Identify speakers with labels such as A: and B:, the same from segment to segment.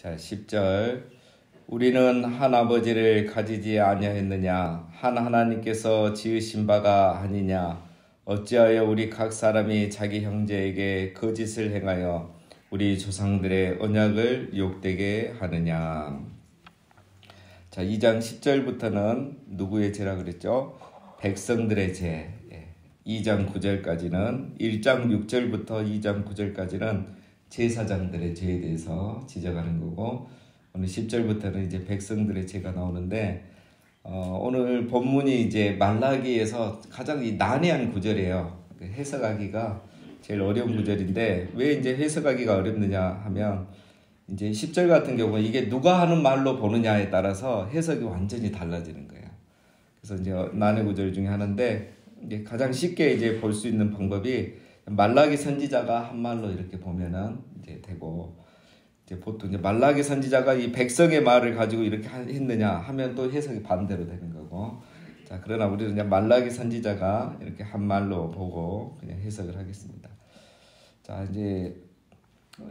A: 자, 10절. 우리는 한 아버지를 가지지 아니하였느냐? 한 하나님께서 지으신 바가 아니냐? 어찌하여 우리 각 사람이 자기 형제에게 거짓을 행하여 우리 조상들의 언약을 욕되게 하느냐? 자, 2장 10절부터는 누구의 죄라 그랬죠? 백성들의 죄. 2장 9절까지는 1장 6절부터 2장 9절까지는 제사장들의 죄에 대해서 지적하는 거고, 오늘 10절부터는 이제 백성들의 죄가 나오는데, 오늘 본문이 이제 말라기에서 가장 난해한 구절이에요. 해석하기가 제일 어려운 구절인데, 왜 이제 해석하기가 어렵느냐 하면, 이제 10절 같은 경우는 이게 누가 하는 말로 보느냐에 따라서 해석이 완전히 달라지는 거예요. 그래서 이제 난해 구절 중에 하나인데, 이제 가장 쉽게 이제 볼 수 있는 방법이 말라기 선지자가 한 말로 이렇게 보면은 이제 되고, 이제 보통 이제 말라기 선지자가 이 백성의 말을 가지고 이렇게 했느냐 하면 또 해석이 반대로 되는 거고, 자, 그러나 우리는 그냥 말라기 선지자가 이렇게 한 말로 보고 그냥 해석을 하겠습니다. 자, 이제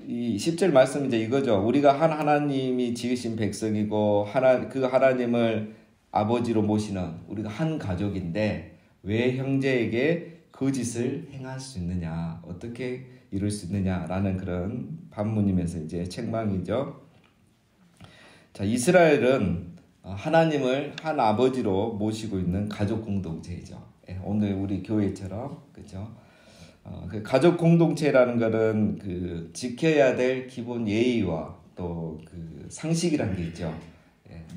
A: 이 10절 말씀 이제 이거죠. 우리가 한 하나님이 지으신 백성이고 그 하나님을 아버지로 모시는 우리가 한 가족인데 왜 형제에게 거짓을 행할 수 있느냐, 어떻게 이룰 수 있느냐라는 그런 반문이면서 이제 책망이죠. 자, 이스라엘은 하나님을 한 아버지로 모시고 있는 가족 공동체이죠. 오늘 우리 교회처럼, 그죠? 그 가족 공동체라는 것은 그 지켜야 될 기본 예의와 또 그 상식이란 게 있죠.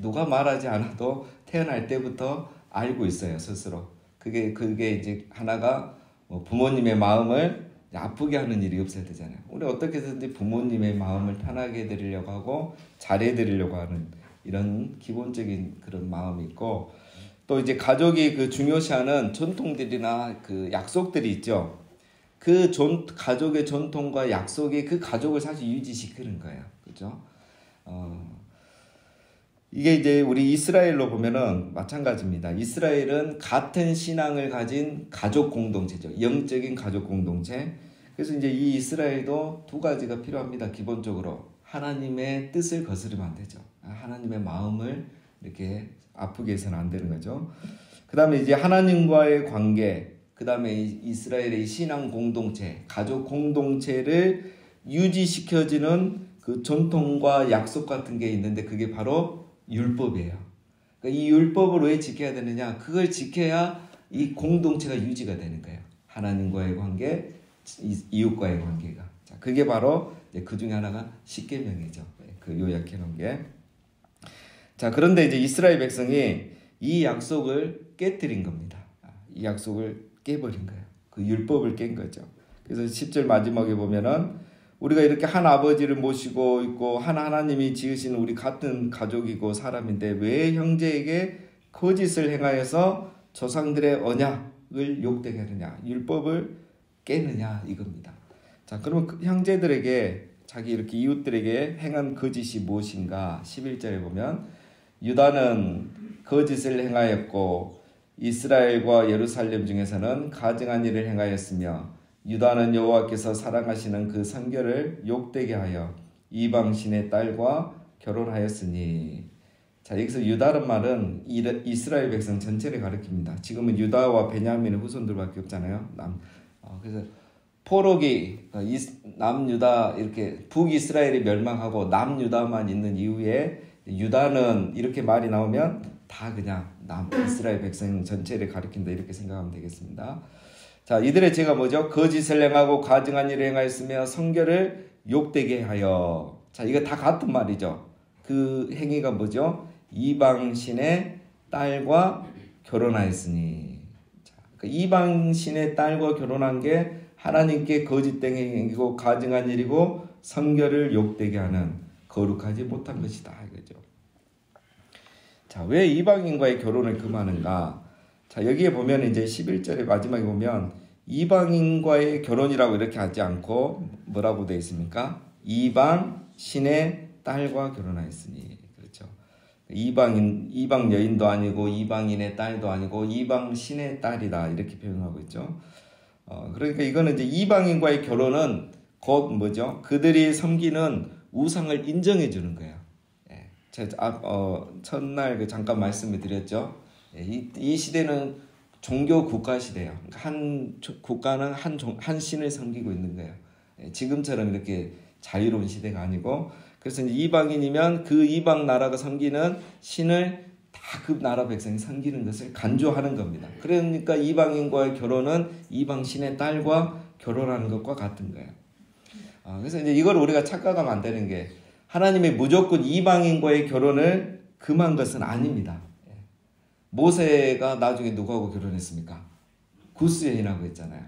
A: 누가 말하지 않아도 태어날 때부터 알고 있어요, 스스로. 그게 이제 하나가 부모님의 마음을 아프게 하는 일이 없어야 되잖아요. 우리 어떻게든지 부모님의 마음을 편하게 해드리려고 하고 잘해드리려고 하는 이런 기본적인 그런 마음이 있고, 또 이제 가족이 그 중요시하는 전통들이나 그 약속들이 있죠. 그 가족의 전통과 약속이 그 가족을 사실 유지시키는 거예요. 그죠? 이게 이제 우리 이스라엘로 보면은 마찬가지입니다. 이스라엘은 같은 신앙을 가진 가족 공동체죠. 영적인 가족 공동체. 그래서 이제 이 이스라엘도 두 가지가 필요합니다. 기본적으로 하나님의 뜻을 거스르면 안 되죠. 하나님의 마음을 이렇게 아프게 해서는 안 되는 거죠. 그 다음에 이제 하나님과의 관계, 그 다음에 이스라엘의 신앙 공동체, 가족 공동체를 유지시켜주는 그 전통과 약속 같은 게 있는데 그게 바로 율법이에요. 그러니까 이 율법을 왜 지켜야 되느냐? 그걸 지켜야 이 공동체가 유지가 되는 거예요. 하나님과의 관계, 이웃과의 관계가. 자, 그게 바로 이제 그 중에 하나가 십계명이죠. 그 요약해 놓은 게. 자, 그런데 이제 이스라엘 백성이 이 약속을 깨뜨린 겁니다. 이 약속을 깨버린 거예요. 그 율법을 깬 거죠. 그래서 10절 마지막에 보면은 우리가 이렇게 한 아버지를 모시고 있고 한 하나님이 지으신 우리 같은 가족이고 사람인데 왜 형제에게 거짓을 행하여서 조상들의 언약을 욕되게 하느냐, 율법을 깨느냐 이겁니다. 자, 그러면 그 형제들에게 자기 이렇게 이웃들에게 행한 거짓이 무엇인가? 11절에 보면 유다는 거짓을 행하였고 이스라엘과 예루살렘 중에서는 가증한 일을 행하였으며 유다는 여호와께서 사랑하시는 그 성결을 욕되게 하여 이방신의 딸과 결혼하였으니. 자, 여기서 유다란 말은 이스라엘 백성 전체를 가리킵니다. 지금은 유다와 베냐민의 후손들밖에 없잖아요. 그래서 포로기 남유다 이렇게 북이스라엘이 멸망하고 남유다만 있는 이후에 유다는 이렇게 말이 나오면 다 그냥 이스라엘 백성 전체를 가리킨다 이렇게 생각하면 되겠습니다. 자, 이들의 죄가 뭐죠? 거짓을 행하고 가증한 일을 행하였으며 성결을 욕되게 하여. 자, 이거 다 같은 말이죠. 그 행위가 뭐죠? 이방신의 딸과 결혼하였으니. 자, 그 이방신의 딸과 결혼한 게 하나님께 거짓된 행위고 가증한 일이고 성결을 욕되게 하는 거룩하지 못한 것이다 이거죠. 자, 왜 이방인과의 결혼을 금하는가? 자, 여기에 보면 이제 11절의 마지막에 보면 이방인과의 결혼이라고 이렇게 하지 않고 뭐라고 되어 있습니까? 이방 신의 딸과 결혼하였으니. 그렇죠. 이방 여인도 아니고 이방인의 딸도 아니고 이방 신의 딸이다 이렇게 표현하고 있죠. 그러니까 이거는 이제 이방인과의 결혼은 곧 뭐죠? 그들이 섬기는 우상을 인정해 주는 거예요. 예. 제가 첫날 잠깐 말씀을 드렸죠. 예. 이 시대는 종교 국가 시대예요. 한 국가는 한 신을 섬기고 있는 거예요. 예. 지금처럼 이렇게 자유로운 시대가 아니고, 그래서 이제 이방인이면 그 이방 나라가 섬기는 신을 다 그 나라 백성이 섬기는 것을 간주하는 겁니다. 그러니까 이방인과의 결혼은 이방 신의 딸과 결혼하는 것과 같은 거예요. 그래서 이제 이걸 우리가 착각하면 안 되는 게, 하나님이 무조건 이방인과의 결혼을 금한 것은 아닙니다. 모세가 나중에 누구하고 결혼했습니까? 구스 여인하고 했잖아요.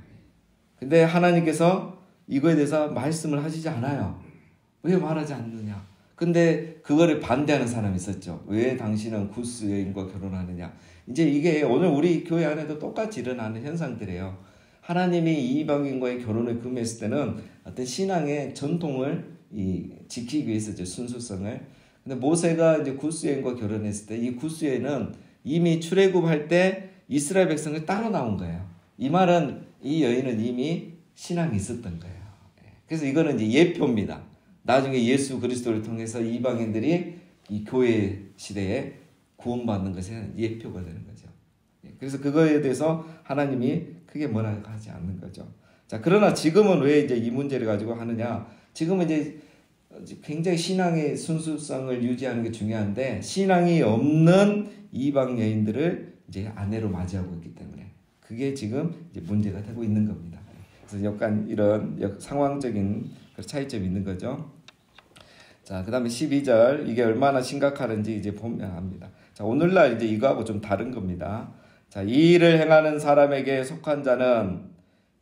A: 근데 하나님께서 이거에 대해서 말씀을 하시지 않아요. 왜 말하지 않느냐? 근데 그거를 반대하는 사람이 있었죠. 왜 당신은 구스 여인과 결혼하느냐? 이제 이게 오늘 우리 교회 안에도 똑같이 일어나는 현상들이에요. 하나님이 이방인과의 결혼을 금했을 때는 어떤 신앙의 전통을 지키기 위해서죠, 순수성을. 근데 모세가 이제 구스 여인과 결혼했을 때 이 구스 여인은 이미 출애굽할 때 이스라엘 백성을 따로 나온 거예요. 이 말은 이 여인은 이미 신앙이 있었던 거예요. 그래서 이거는 이제 예표입니다. 나중에 예수 그리스도를 통해서 이방인들이 이 교회 시대에 구원받는 것에 예표가 되는 거죠. 그래서 그거에 대해서 하나님이 크게 뭐라 하지 않는 거죠. 자, 그러나 지금은 왜 이제 이 문제를 가지고 하느냐? 지금은 이제 굉장히 신앙의 순수성을 유지하는 게 중요한데, 신앙이 없는 이방 여인들을 이제 아내로 맞이하고 있기 때문에 그게 지금 이제 문제가 되고 있는 겁니다. 그래서 약간 이런 상황적인 차이점이 있는 거죠. 자, 그 다음에 12절, 이게 얼마나 심각한지 이제 보면 압니다. 자, 오늘날 이제 이거하고 좀 다른 겁니다. 자, 이 일을 행하는 사람에게 속한 자는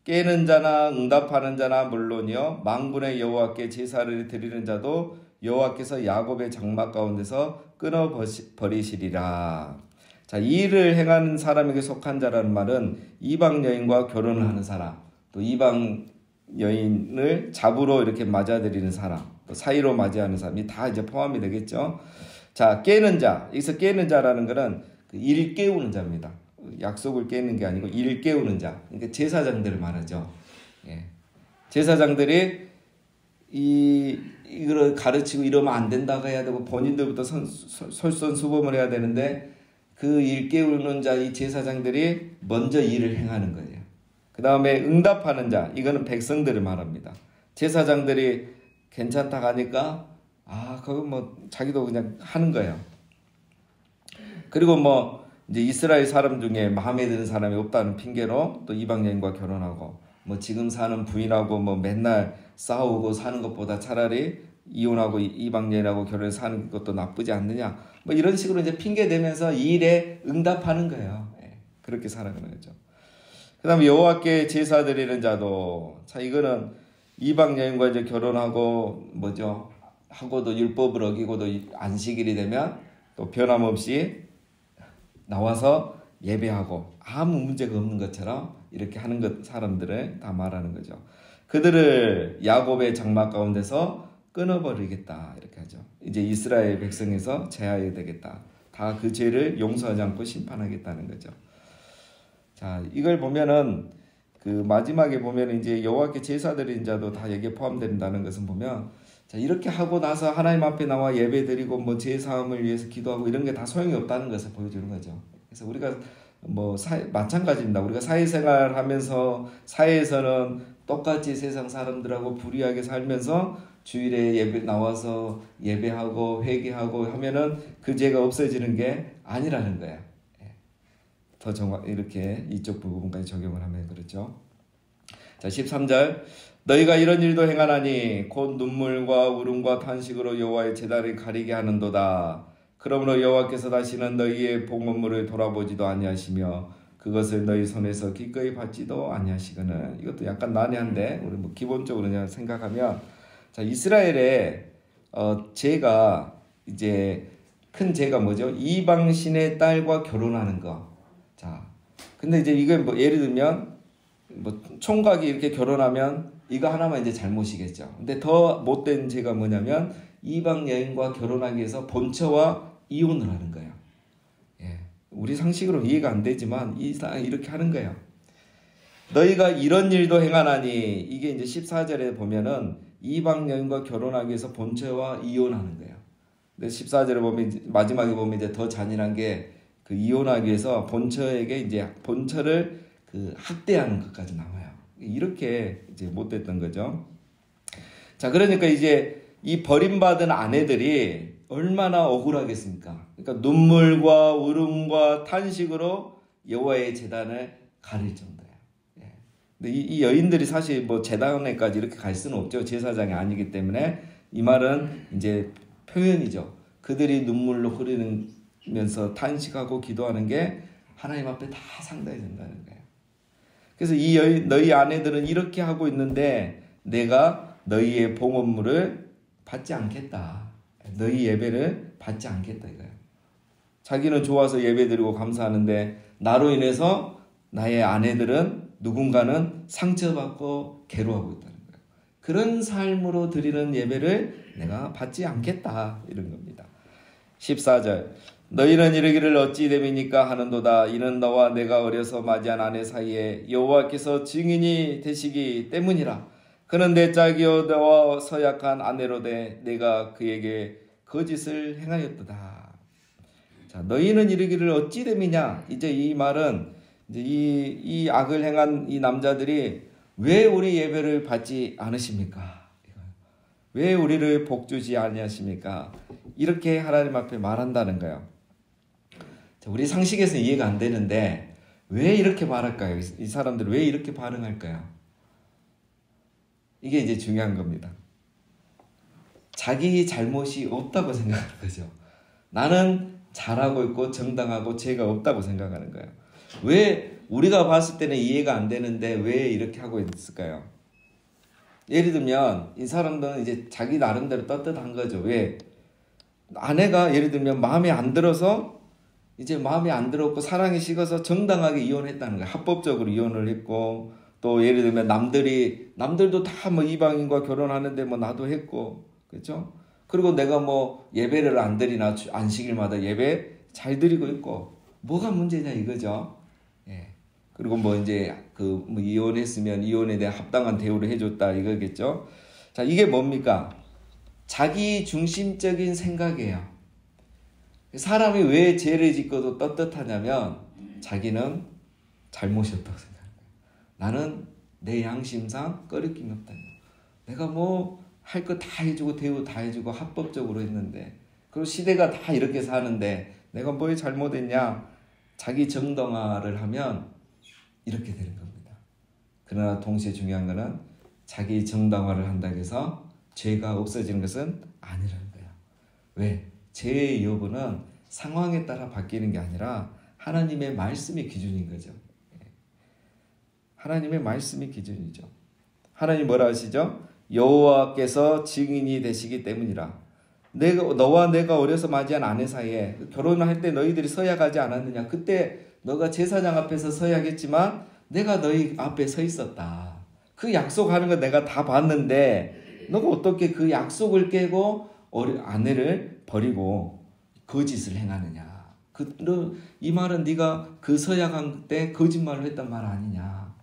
A: 깨는 자나 응답하는 자나 물론이요, 만군의 여호와께 제사를 드리는 자도 여호와께서 야곱의 장막 가운데서 끊어 버리시리라. 자, 이 일을 행하는 사람에게 속한 자라는 말은 이방 여인과 결혼을 하는 사람, 또 이방 여인을 잡으러 이렇게 맞아들이는 사람, 또 사이로 맞이하는 사람이 다 이제 포함이 되겠죠. 자, 깨는 자, 여기서 깨는 자라는 것은 일 깨우는 자입니다. 약속을 깨는 게 아니고 일 깨우는 자. 그러니까 제사장들을 말하죠. 예. 제사장들이 이걸 가르치고 이러면 안 된다고 해야 되고 본인들부터 솔선수범을 해야 되는데, 그 일 깨우는 자, 이 제사장들이 먼저 일을 행하는 거예요. 그 다음에 응답하는 자, 이거는 백성들을 말합니다. 제사장들이 괜찮다고 하니까 그거 뭐 자기도 그냥 하는 거예요. 그리고 뭐 이제 이스라엘 사람 중에 마음에 드는 사람이 없다는 핑계로 또 이방 여인과 결혼하고, 뭐 지금 사는 부인하고 뭐 맨날 싸우고 사는 것보다 차라리 이혼하고 이방 여인하고 결혼해서 사는 것도 나쁘지 않느냐, 뭐 이런 식으로 이제 핑계 대면서 이 일에 응답하는 거예요. 그렇게 살아가는 거죠. 그 다음에 여호와께 제사 드리는 자도, 자, 이거는 이방 여인과 이제 결혼하고 뭐죠, 하고도 율법을 어기고도 안식일이 되면 또 변함없이 나와서 예배하고 아무 문제가 없는 것처럼 이렇게 하는 것, 사람들을 다 말하는 거죠. 그들을 야곱의 장막 가운데서 끊어버리겠다, 이렇게 하죠. 이제 이스라엘 백성에서 제하게 되겠다. 다 그 죄를 용서하지 않고 심판하겠다는 거죠. 자, 이걸 보면은 그 마지막에 보면 이제 여호와께 제사 드리는 자도 다 여기에 포함된다는 것은 보면, 자, 이렇게 하고 나서 하나님 앞에 나와 예배 드리고 뭐 제사함을 위해서 기도하고 이런 게 다 소용이 없다는 것을 보여주는 거죠. 그래서 우리가 뭐 마찬가지입니다. 우리가 사회생활 하면서 사회에서는 똑같이 세상 사람들하고 불의하게 살면서 주일에 예배 나와서 예배하고 회개하고 하면은 그 죄가 없어지는 게 아니라는 거예요. 더 이렇게 이쪽 부분까지 적용을 하면 그렇죠. 자, 13절, 너희가 이런 일도 행하나니 곧 눈물과 울음과 탄식으로 여호와의 제단을 가리게 하는도다. 그러므로 여호와께서 다시는 너희의 봉헌물을 돌아보지도 아니하시며 그것을 너희 손에서 기꺼이 받지도 아니하시거늘. 이것도 약간 난해한데 우리 뭐 기본적으로 그냥 생각하면, 자, 이스라엘의 죄가 이제 큰 죄가 뭐죠? 이방 신의 딸과 결혼하는 거. 자, 근데 이제 이게 뭐 예를 들면 뭐 총각이 이렇게 결혼하면 이거 하나만 이제 잘못이겠죠. 근데 더 못된 죄가 뭐냐면 이방 여인과 결혼하기 위해서 본처와 이혼을 하는 거예요. 예, 우리 상식으로 이해가 안 되지만 이렇게 하는 거예요. 너희가 이런 일도 행하나니, 이게 이제 14절에 보면은 이방 여인과 결혼하기 위해서 본처와 이혼하는 거예요. 근데 14절에 보면 마지막에 보면 이제 더 잔인한 게 그 이혼하기 위해서 본처에게 이제 본처를 그 학대하는 것까지 나와요. 이렇게 이제 못됐던 거죠. 자, 그러니까 이제 이 버림받은 아내들이 얼마나 억울하겠습니까? 그러니까 눈물과 울음과 탄식으로 여호와의 제단을 가릴 정도예요. 예. 근데 이 여인들이 사실 뭐 제단에까지 이렇게 갈 수는 없죠. 제사장이 아니기 때문에 이 말은 이제 표현이죠. 그들이 눈물로 흐르면서 탄식하고 기도하는 게 하나님 앞에 다 상달이 된다는 거예요. 그래서 이 너희 아내들은 이렇게 하고 있는데 내가 너희의 봉헌물을 받지 않겠다. 너희 예배를 받지 않겠다 이거예요. 자기는 좋아서 예배드리고 감사하는데 나로 인해서 나의 아내들은 누군가는 상처받고 괴로워하고 있다는 거예요. 그런 삶으로 드리는 예배를 내가 받지 않겠다 이런 겁니다. 14절 너희는 이르기를 어찌 됨이니까 하는도다. 이는 너와 내가 어려서 맞이한 아내 사이에 여호와께서 증인이 되시기 때문이라. 그는 내 짝이요 너와 서약한 아내로 돼 내가 그에게 거짓을 행하였도다. 자, 너희는 이르기를 어찌 됨이냐. 이제 이 말은 이제 이 악을 행한 이 남자들이 왜 우리 예배를 받지 않으십니까? 왜 우리를 복주지 아니하십니까? 이렇게 하나님 앞에 말한다는 거예요. 자, 우리 상식에서 이해가 안 되는데 왜 이렇게 말할까요? 이 사람들은 왜 이렇게 반응할까요? 이게 이제 중요한 겁니다. 자기 잘못이 없다고 생각하는 거죠. 나는 잘하고 있고 정당하고 죄가 없다고 생각하는 거예요. 왜 우리가 봤을 때는 이해가 안 되는데 왜 이렇게 하고 있을까요? 예를 들면 이 사람들은 이제 자기 나름대로 떳떳한 거죠. 왜? 아내가 예를 들면 마음에 안 들어서 이제 마음에 안 들었고 사랑이 식어서 정당하게 이혼했다는 거예요. 합법적으로 이혼을 했고 또 예를 들면 남들도 다 뭐 이방인과 결혼하는데 뭐 나도 했고 그렇죠? 그리고 내가 뭐 예배를 안 드리나 안식일마다 예배 잘 드리고 있고 뭐가 문제냐 이거죠. 예. 그리고 뭐 이제 뭐 이혼했으면 이혼에 대한 합당한 대우를 해줬다 이거겠죠. 자, 이게 뭡니까? 자기 중심적인 생각이에요. 사람이 왜 죄를 짓고도 떳떳하냐면 자기는 잘못이 없다고 생각해요. 나는 내 양심상 거리낌이 없다. 내가 뭐 할 거 다 해주고 대우 다 해주고 합법적으로 했는데 그리고 시대가 다 이렇게 사는데 내가 뭘 잘못했냐? 자기 정당화를 하면 이렇게 되는 겁니다. 그러나 동시에 중요한 거는 자기 정당화를 한다고 해서 죄가 없어지는 것은 아니라는 거예요. 왜? 죄의 여부는 상황에 따라 바뀌는 게 아니라 하나님의 말씀이 기준인 거죠. 하나님의 말씀이 기준이죠. 하나님 뭐라 하시죠? 여호와께서 증인이 되시기 때문이라. 너와 내가 어려서 맞이한 아내 사이에 결혼할 때 너희들이 서약하지 않았느냐? 그때 너가 제사장 앞에서 서약했지만 내가 너희 앞에 서 있었다. 그 약속하는 거 내가 다 봤는데 너가 어떻게 그 약속을 깨고 아내를 버리고 거짓을 행하느냐? 이 말은 네가 그 서약한 때 거짓말을 했단 말 아니냐?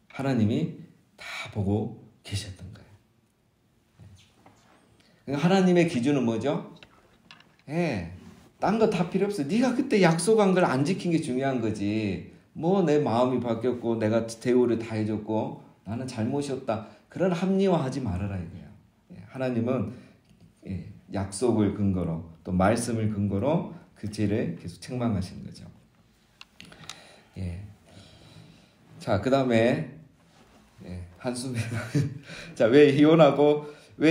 A: 하나님이 다 보고 계셨던 거예요. 하나님의 기준은 뭐죠? 딴 거 다 필요 없어. 네가 그때 약속한 걸 안 지킨 게 중요한 거지. 뭐 내 마음이 바뀌었고 내가 대우를 다 해줬고 나는 잘못이 없다. 그런 합리화하지 말아라 이거예요. 하나님은 약속을 근거로 또 말씀을 근거로 그 죄를 계속 책망하시는 거죠. 자, 그 다음에 한숨에 자, 왜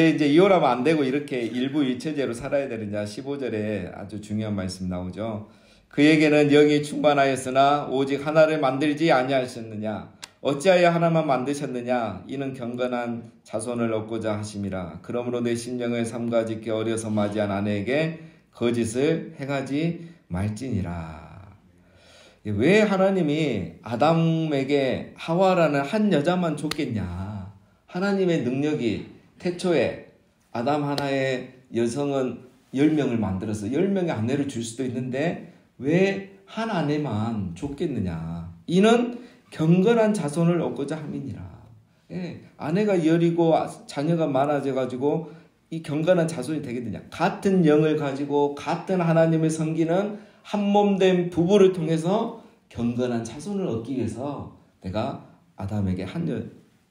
A: 이제 이혼하면 안 되고 이렇게 일부일체제로 살아야 되느냐? 15절에 아주 중요한 말씀 나오죠. 그에게는 영이 충만하였으나 오직 하나를 만들지 아니하셨느냐? 어찌하여 하나만 만드셨느냐? 이는 경건한 자손을 얻고자 하심이라. 그러므로 내 심령을 삼가 짓기 어려서 맞이한 아내에게 거짓을 행하지 말지니라. 왜 하나님이 아담에게 하와라는 한 여자만 줬겠냐? 하나님의 능력이 태초에 아담 하나의 여성은 10명을 만들어서 10명의 아내를 줄 수도 있는데 왜 한 아내만 줬겠느냐? 이는 경건한 자손을 얻고자 함이니라. 예, 아내가 여리고 자녀가 많아져 가지고 이 경건한 자손이 되겠느냐? 같은 영을 가지고 같은 하나님을 섬기는 한 몸 된 부부를 통해서 경건한 자손을 얻기 위해서 내가 아담에게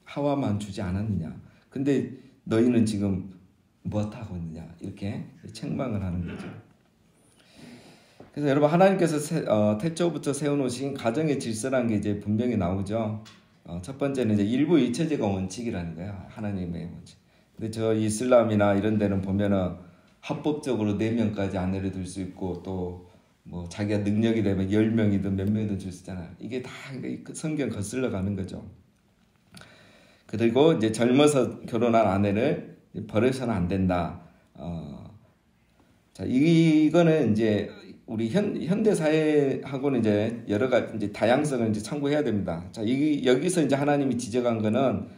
A: 하와만 주지 않았느냐? 근데 너희는 지금 무엇하고 있느냐? 이렇게 책망을 하는 거죠. 그래서 여러분, 하나님께서 태초부터 세워놓으신 가정의 질서라는 게 이제 분명히 나오죠. 첫 번째는 이제 일부 일체제가 원칙이라는 거예요. 하나님의 원칙. 근데 저 이슬람이나 이런 데는 보면은 합법적으로 4명까지 아내를 둘 수 있고 또 뭐 자기가 능력이 되면 10명이든 몇 명이든 줄 수 있잖아요. 이게 다 성경 거슬러 가는 거죠. 그리고 이제 젊어서 결혼한 아내를 버려서는 안 된다. 자, 이거는 이제 우리 현대 사회하고는 이제 여러 가지 이제 다양성을 이제 참고해야 됩니다. 자, 여기서 이제 하나님이 지적한 거는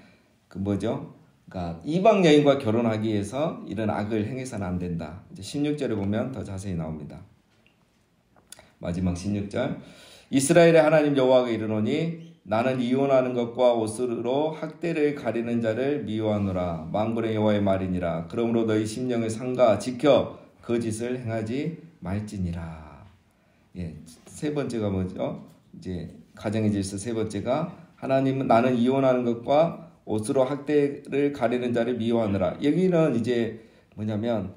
A: 그 뭐죠? 그러니까 이방 여인과 결혼하기 위해서 이런 악을 행해서는 안 된다. 이제 16절에 보면 더 자세히 나옵니다. 마지막 16절. 이스라엘의 하나님 여호와가 이르노니 나는 이혼하는 것과 옷으로 학대를 가리는 자를 미워하노라. 만군의 여호와의 말이니라. 그러므로 너희 심령을 삼가 지켜 그 짓을 행하지 말지니라. 예, 세 번째가 뭐죠? 이제 가정의 질서 세 번째가 하나님은 나는 이혼하는 것과 옷으로 학대를 가리는 자를 미워하느라. 여기는 이제 뭐냐면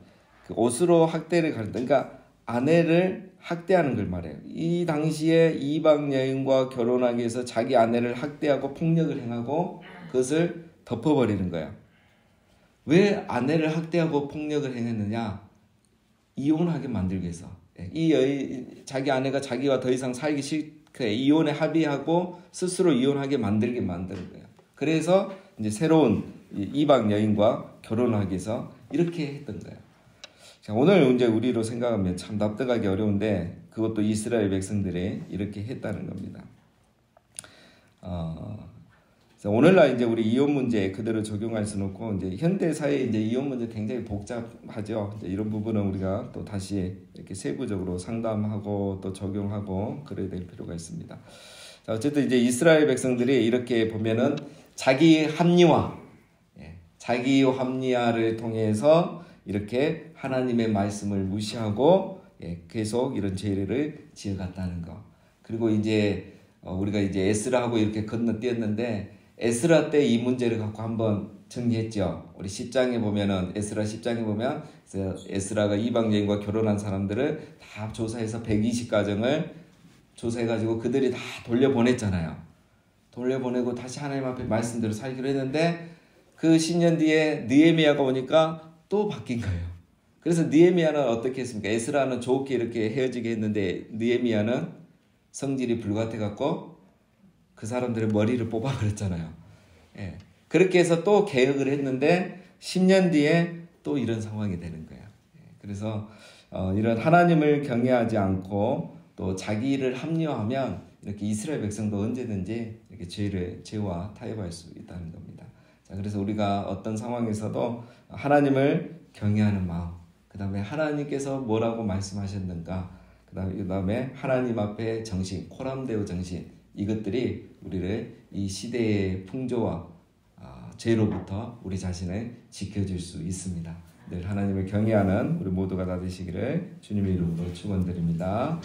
A: 그 옷으로 학대를 가린다. 그러니까 아내를 학대하는 걸 말해요. 이 당시에 이방 여인과 결혼하기 위해서 자기 아내를 학대하고 폭력을 행하고 그것을 덮어버리는 거야. 왜 아내를 학대하고 폭력을 행했느냐? 이혼하게 만들기 위해서. 이 여인, 자기 아내가 자기와 더 이상 살기 싫게 이혼에 합의하고 스스로 이혼하게 만드는 거예요. 그래서 이제 새로운 이방 여인과 결혼하기 위해서 이렇게 했던 거예요. 자, 오늘 이제 우리로 생각하면 참 납득하기 어려운데 그것도 이스라엘 백성들이 이렇게 했다는 겁니다. 그래서 오늘날 이제 우리 이혼 문제 그대로 적용할 수는 없고 이제 현대 사회 이제 이혼 문제 굉장히 복잡하죠. 이제 이런 부분은 우리가 또 다시 이렇게 세부적으로 상담하고 또 적용하고 그래야 될 필요가 있습니다. 자, 어쨌든 이제 이스라엘 백성들이 이렇게 보면은 자기 합리화를 통해서 이렇게 하나님의 말씀을 무시하고 계속 이런 죄를 지어갔다는 거. 그리고 이제 우리가 이제 에스라하고 이렇게 건너뛰었는데 에스라 때 이 문제를 갖고 한번 정리했죠. 우리 10장에 보면은 에스라 10장에 보면 에스라가 이방 여인과 결혼한 사람들을 다 조사해서 120가정을 조사해가지고 그들이 다 돌려보냈잖아요. 돌려보내고 다시 하나님 앞에 말씀대로 살기로 했는데 그 10년 뒤에 느헤미야가 오니까 또 바뀐 거예요. 그래서 느헤미야는 어떻게 했습니까? 에스라는 좋게 이렇게 헤어지게 했는데 느헤미야는 성질이 불같아갖고 그 사람들의 머리를 뽑아버렸잖아요. 예. 그렇게 해서 또 개혁을 했는데 10년 뒤에 또 이런 상황이 되는 거예요. 그래서 이런 하나님을 경외하지 않고 또 자기 일을 합리화하면 이렇게 이스라엘 백성도 언제든지 이렇게 죄와 타협할 수 있다는 겁니다. 자, 그래서 우리가 어떤 상황에서도 하나님을 경외하는 마음, 그 다음에 하나님께서 뭐라고 말씀하셨는가, 그 다음에 하나님 앞에 정신, 코람데오 정신, 이것들이 우리를 이 시대의 풍조와 죄로부터 우리 자신을 지켜줄 수 있습니다. 늘 하나님을 경외하는 우리 모두가 다 되시기를 주님의 이름으로 축원드립니다.